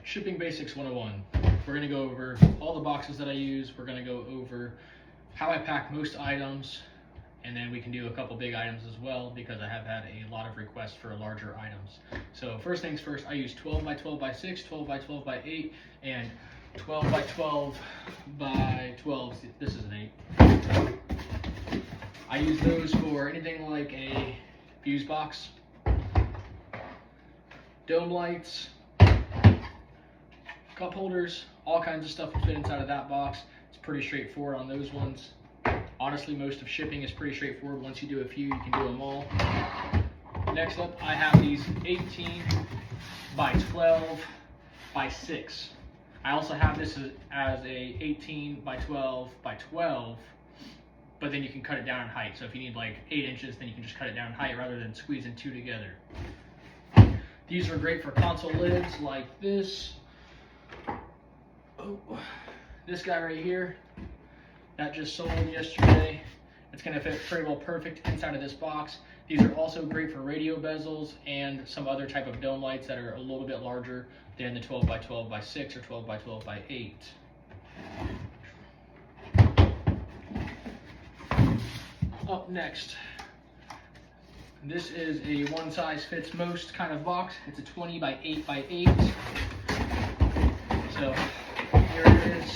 Shipping Basics 101. We're going to go over all the boxes that I use. We're going to go over how I pack most items, and then we can do a couple big items as well because I have had a lot of requests for larger items. So first things first, I use 12 by 12 by 6, 12 by 12 by 8, and 12 by 12 by 12. This is an 8. I use those for anything like a fuse box, dome lights, cup holders, all kinds of stuff will fit inside of that box. It's pretty straightforward on those ones. Honestly, most of shipping is pretty straightforward. Once you do a few, you can do them all. Next up, I have these 18 by 12 by 6. I also have this as a 18 by 12 by 12, but then you can cut it down in height. So if you need like 8 inches, then you can just cut it down in height rather than squeezing 2 together. These are great for console lids like this. Oh, this guy right here, that just sold yesterday. It's going to fit pretty well perfect inside of this box. These are also great for radio bezels and some other type of dome lights that are a little bit larger than the 12 by 12 by 6 or 12 by 12 by 8. Up next, this is a one size fits most kind of box. It's a 20 by 8 by 8. So here it is.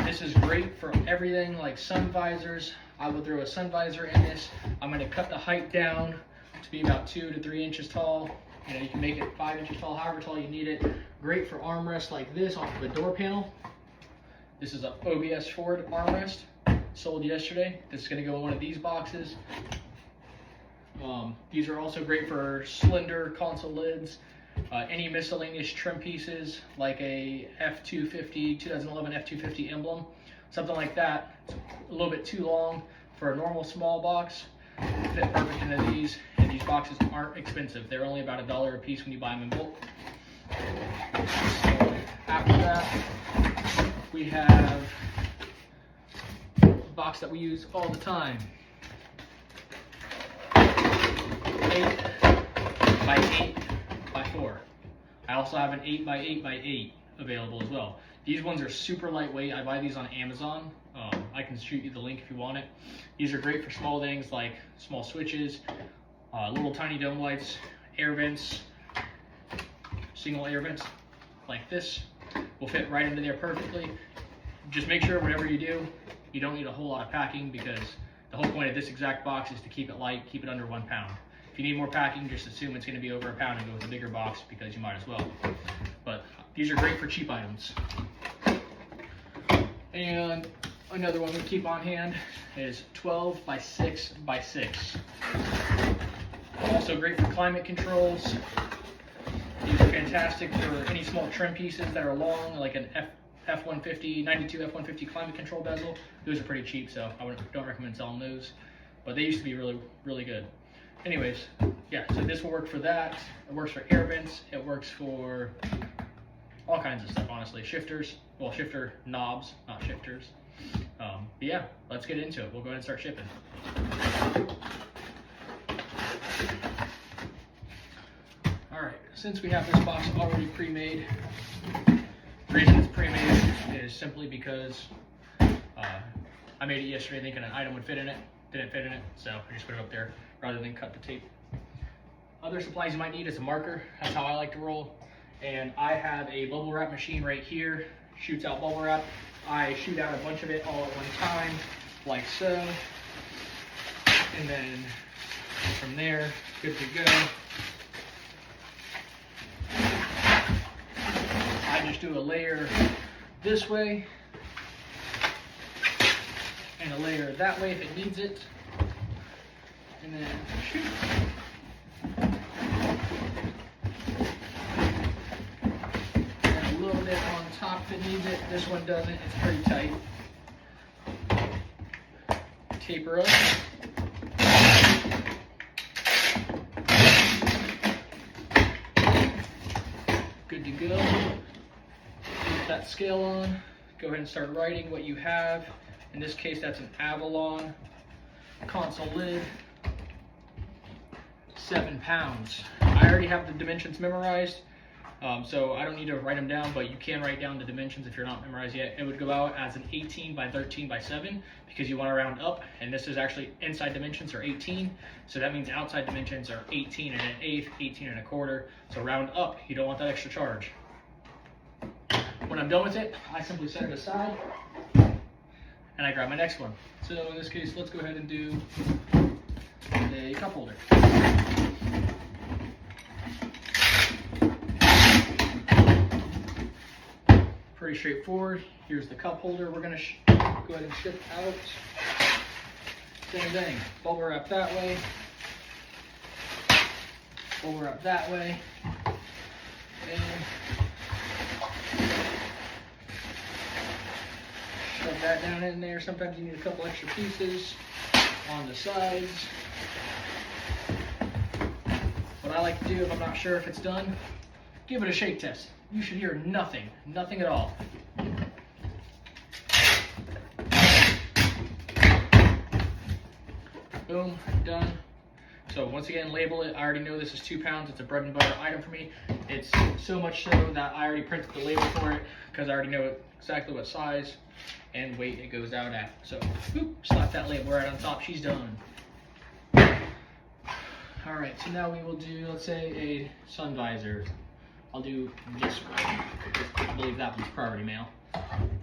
This is great for everything like sun visors. I will throw a sun visor in this. I'm going to cut the height down to be about 2 to 3 inches tall. You know, you can make it 5 inches tall, however tall you need it. Great for armrests like this off of a door panel. This is a OBS Ford armrest. Sold yesterday. This is going to go in one of these boxes. These are also great for slender console lids. Any miscellaneous trim pieces like a F250, 2011 F250 emblem, something like that. It's a little bit too long for a normal small box. Fit perfect into these, and these boxes aren't expensive. They're only about $1 a piece when you buy them in bulk. So after that, we have a box that we use all the time. 8 by 8 by 4. I also have an 8 by 8 by 8 available as well. These ones are super lightweight. I buy these on Amazon. I can shoot you the link if you want it. These are great for small things like small switches, little tiny dome lights, air vents, single air vents like this will fit right into there perfectly. Just make sure whatever you do, you don't need a whole lot of packing because the whole point of this exact box is to keep it light, keep it under 1 pound. If you need more packing, just assume it's going to be over 1 pound and go with a bigger box because you might as well. But these are great for cheap items. And another one we keep on hand is 12 by 6 by 6. Also great for climate controls. These are fantastic for any small trim pieces that are long, like an F150, 92 F150 climate control bezel. Those are pretty cheap, so I don't recommend selling those. But they used to be really, really good. Anyways, yeah, so this will work for that. It works for air vents. It works for all kinds of stuff, honestly. Shifters, well, shifter knobs, not shifters. But yeah, let's get into it. We'll go ahead and start shipping. All right, since we have this box already pre-made, the reason it's pre-made is simply because I made it yesterday thinking an item would fit in it. Didn't fit in it, so I just put it up there rather than cut the tape. Other supplies you might need is a marker. That's how I like to roll. And I have a bubble wrap machine right here. Shoots out bubble wrap. I shoot out a bunch of it all at one time, like so. And then from there, good to go. I just do a layer this way and a layer that way if it needs it. And then shoot. And a little bit on top if it needs it. This one doesn't, it's pretty tight. Taper up. Good to go. Put that scale on. Go ahead and start writing what you have. In this case, that's an Avalon console lid. 7 pounds. I already have the dimensions memorized. So I don't need to write them down, but you can write down the dimensions if you're not memorized yet. It would go out as an 18 by 13 by 7 because you want to round up, and this is actually inside dimensions are 18, so that means outside dimensions are 18 and an eighth, 18 and a quarter. So round up, you don't want that extra charge. When I'm done with it, I simply set it aside and I grab my next one. So in this case, let's go ahead and do a cup holder. Pretty straightforward. Here's the cup holder. We're going to go ahead and ship out. Same thing. Bubble wrap that way. Bubble wrap that way. And shove that down in there. Sometimes you need a couple extra pieces on the sides. What I like to do if I'm not sure if it's done, give it a shake test. You should hear nothing, nothing at all. Boom, done. So once again, label it. I already know this is 2 pounds. It's a bread and butter item for me. It's so much so that I already printed the label for it because I already know exactly what size and weight it goes out at. So boop, slap that label right on top. She's done. All right, so now we will do, let's say, a sun visor. I'll do this one. I believe that one's priority mail.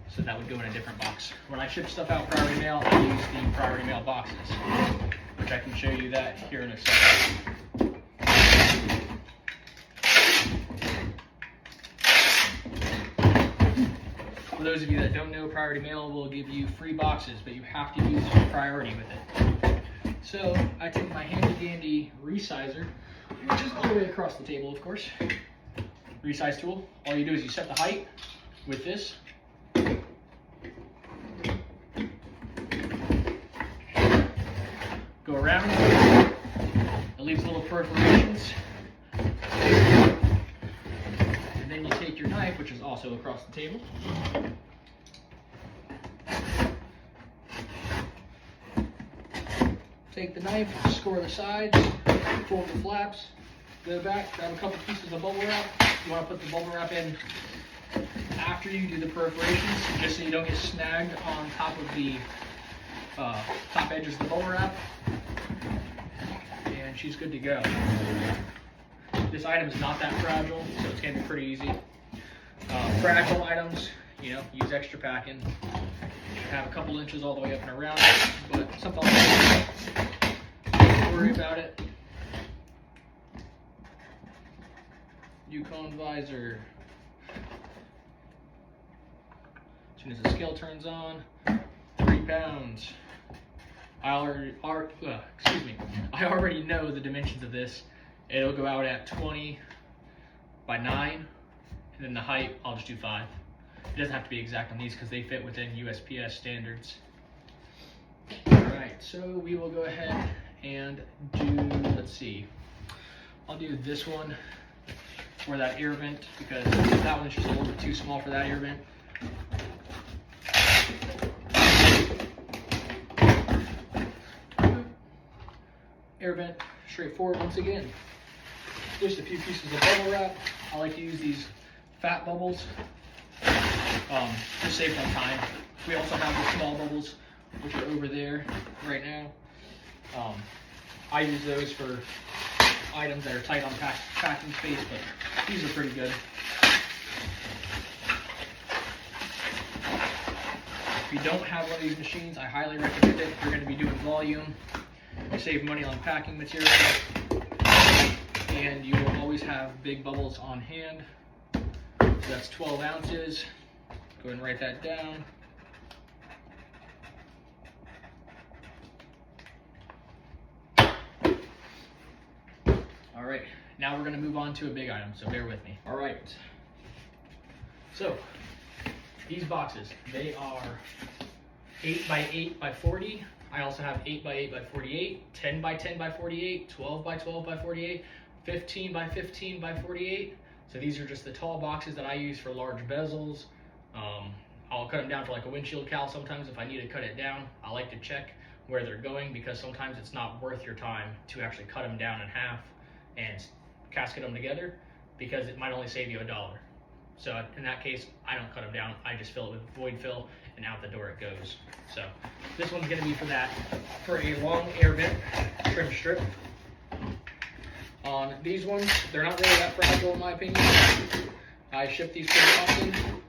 So that would go in a different box. When I ship stuff out priority mail, I use the priority mail boxes, which I can show you that here in a second. For those of you that don't know, priority mail will give you free boxes, but you have to use priority with it. So I take my handy dandy resizer, which is all the way across the table, of course. Resize tool. All you do is you set the height with this. Go around. It leaves little perforations. And then you take your knife, which is also across the table. Take the knife, score the sides, fold the flaps, go back, grab a couple pieces of bubble wrap. You want to put the bubble wrap in after you do the perforations, just so you don't get snagged on top of the top edges of the bubble wrap. And she's good to go. This item is not that fragile, so it's going to be pretty easy. Fragile items, you know, use extra packing. You should have a couple inches all the way up and around it, but something like that. Don't worry about it. Yukon visor. As soon as the scale turns on, 3 pounds. I already know the dimensions of this. It'll go out at 20 by 9, and then the height, I'll just do 5. It doesn't have to be exact on these because they fit within USPS standards. Alright, so we will go ahead and do, let's see, I'll do this one for that air vent because that one's just a little bit too small for that air vent. Air vent, straightforward once again. Just a few pieces of bubble wrap. I like to use these fat bubbles. Just saves on time. We also have the small bubbles, which are over there right now. I use those for items that are tight on packing space, but these are pretty good. If you don't have one of these machines, I highly recommend it. If you're going to be doing volume, you save money on packing material, and you will always have big bubbles on hand. So that's 12 ounces. Go ahead and write that down. All right, now we're going to move on to a big item, so bear with me. All right, so these boxes, they are 8 by 8 by 40. I also have 8 by 8 by 48, 10 by 10 by 48, 12 by 12 by 48, 15 by 15 by 48. So these are just the tall boxes that I use for large bezels. I'll cut them down for like a windshield cowl sometimes if I need to cut it down. I like to check where they're going because sometimes it's not worth your time to actually cut them down in half and casket them together. because it might only save you $1. So in that case, I don't cut them down. I just fill it with void fill, and out the door it goes. So this one's going to be for that, for a long air vent trim strip. On these ones, they're not really that fragile in my opinion. I ship these pretty often.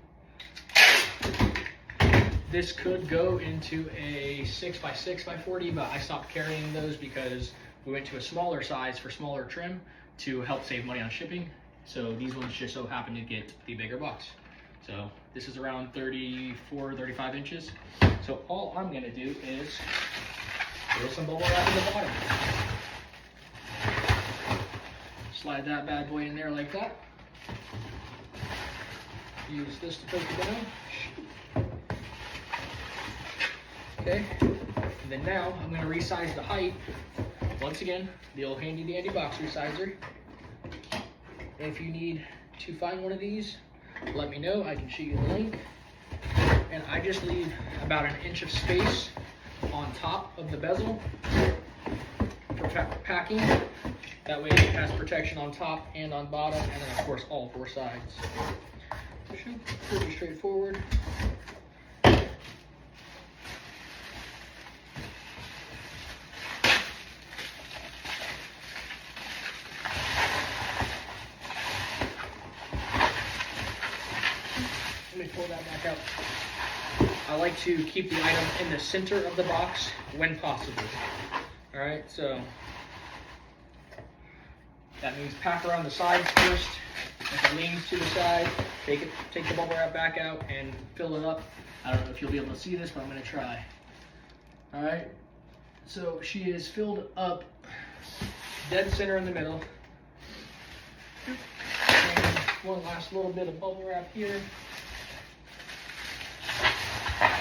This could go into a 6x6x40, but I stopped carrying those because we went to a smaller size for smaller trim to help save money on shipping. So these ones just so happen to get the bigger box. So this is around 34, 35 inches. So all I'm gonna do is throw some bubble wrap in the bottom. Slide that bad boy in there like that. Use this to poke it down. Okay, and then now I'm gonna resize the height. Once again, the old handy dandy box resizer. If you need to find one of these, let me know. I can shoot you the link. And I just leave about 1 inch of space on top of the bezel for packing. That way it has protection on top and on bottom, and then of course all 4 sides. Pretty straightforward. Let me pull that back out. I like to keep the item in the center of the box when possible. All right, so that means pack around the sides first. If it leans to the side, take the bubble wrap back out and fill it up. I don't know if you'll be able to see this, but I'm gonna try. All right, so she is filled up dead center in the middle. And one last little bit of bubble wrap here.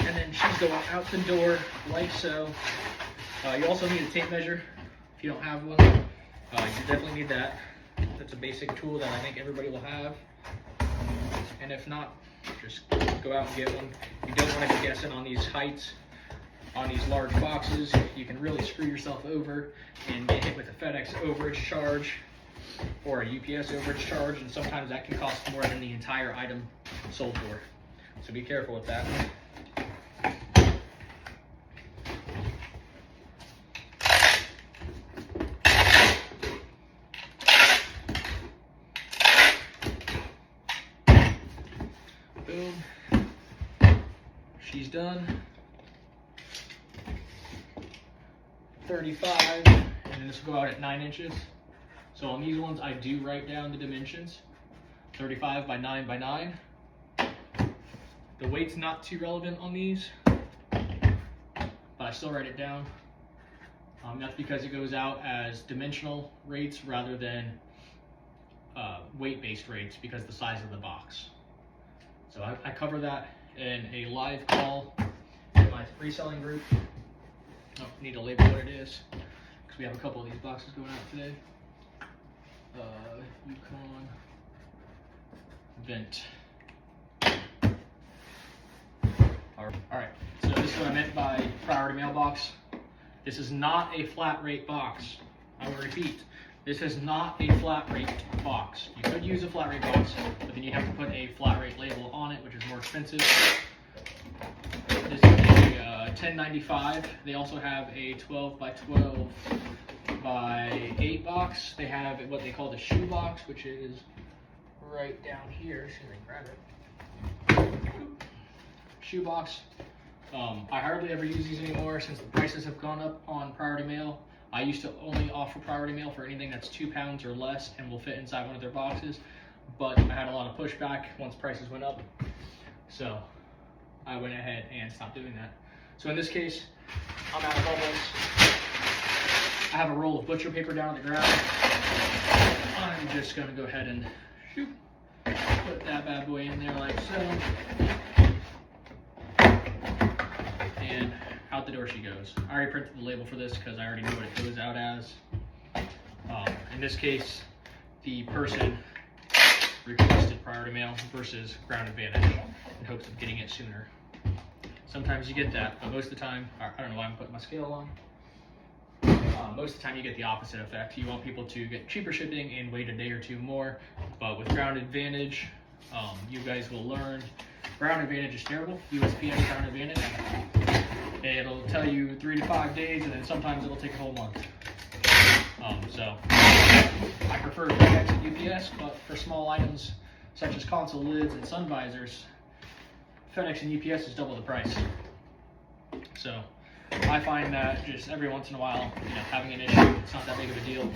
And then she's going out the door like so. You also need a tape measure if you don't have one. You definitely need that. That's a basic tool that I think everybody will have. And if not, just go out and get one. You don't want to be guessing on these heights. On these large boxes, you can really screw yourself over and get hit with a FedEx overage charge or a UPS overage charge, and sometimes that can cost more than the entire item sold for. So be careful with that. Boom. She's done. 35, and then this will go out at 9 inches. So on these ones, I do write down the dimensions. 35 by 9 by 9. The weight's not too relevant on these, but I still write it down. That's because it goes out as dimensional rates rather than weight-based rates because of the size of the box. So I cover that in a live call in my reselling group. Oh, need to label what it is because we have a couple of these boxes going out today. Yukon Vent. Alright, so this is what I meant by priority mailbox. This is not a flat rate box. I will repeat, this is not a flat rate box. You could use a flat rate box, but then you have to put a flat rate label on it, which is more expensive. This is a 1095. They also have a 12 by 12 by 8 box. They have what they call the shoe box, which is right down here. See if I can grab it. Shoe box. I hardly ever use these anymore since the prices have gone up on priority mail. I used to only offer priority mail for anything that's 2 pounds or less and will fit inside one of their boxes, but I had a lot of pushback once prices went up, so I went ahead and stopped doing that. So in this case, I'm out of bubbles. I have a roll of butcher paper down on the ground. I'm just gonna go ahead and put that bad boy in there like so. And out the door she goes. I already printed the label for this because I already know what it goes out as. In this case, the person requested priority mail versus Ground Advantage in hopes of getting it sooner. Sometimes you get that, but most of the time, I don't know why I'm putting my scale on. Most of the time you get the opposite effect. You want people to get cheaper shipping and wait a day or two more. But with Ground Advantage, you guys will learn Ground Advantage is terrible. USPS Ground Advantage. It'll tell you 3 to 5 days, and then sometimes it'll take a whole month. So I prefer FedEx and UPS, but for small items such as console lids and sun visors, FedEx and UPS is double the price. So I find that just every once in a while, having an issue, it's not that big of a deal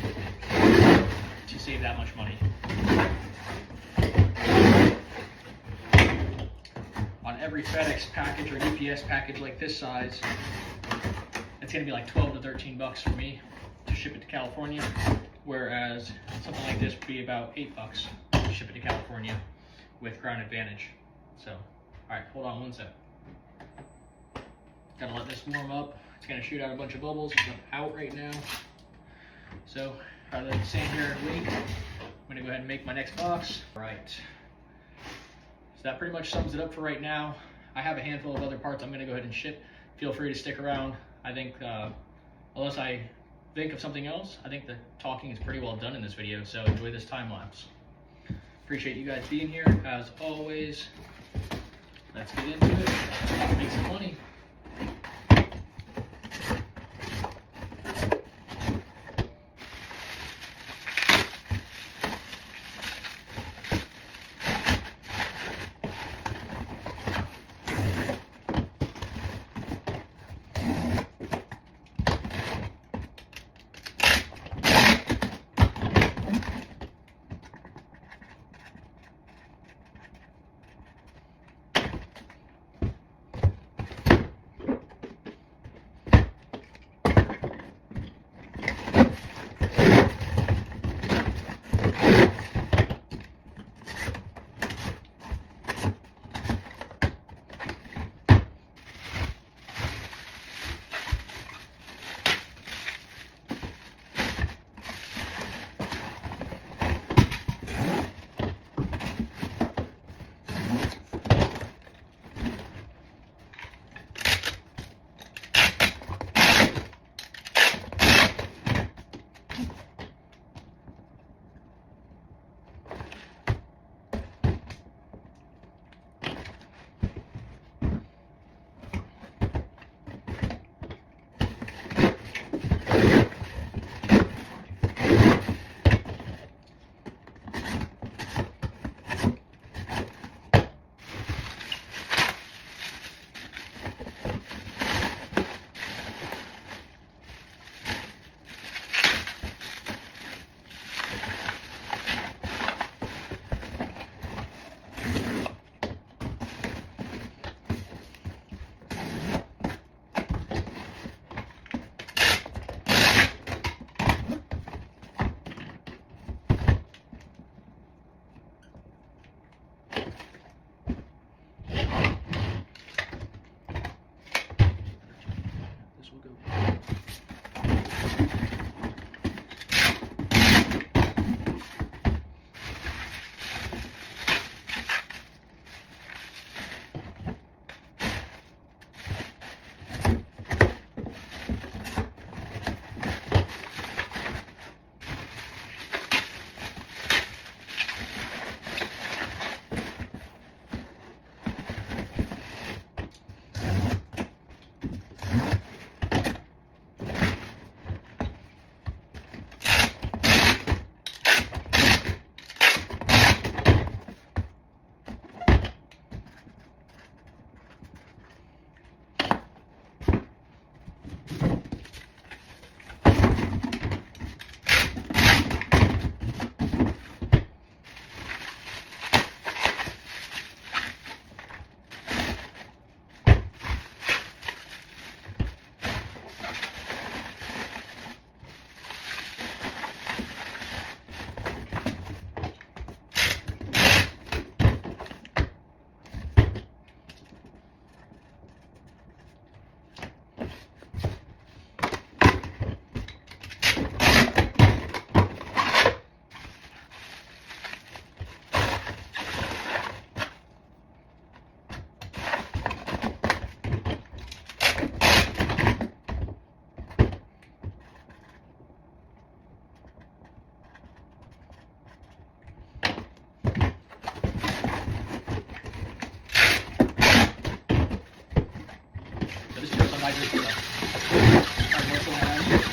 to save that much money. On every FedEx package or UPS package like this size, it's going to be like 12 to 13 bucks for me to ship it to California, whereas something like this would be about 8 bucks to ship it to California with Ground Advantage. So, alright, hold on one sec. Gotta let this warm up. It's gonna shoot out a bunch of bubbles. It's out right now. So, rather than stand here and wait, I'm gonna go ahead and make my next box. Right. So that pretty much sums it up for right now. I have a handful of other parts I'm gonna go ahead and ship. Feel free to stick around. I think, unless I think of something else, I think the talking is pretty well done in this video, so enjoy this time lapse. Appreciate you guys being here, as always. Let's get into it. Make some money. Vibrates stuff. Universal hand.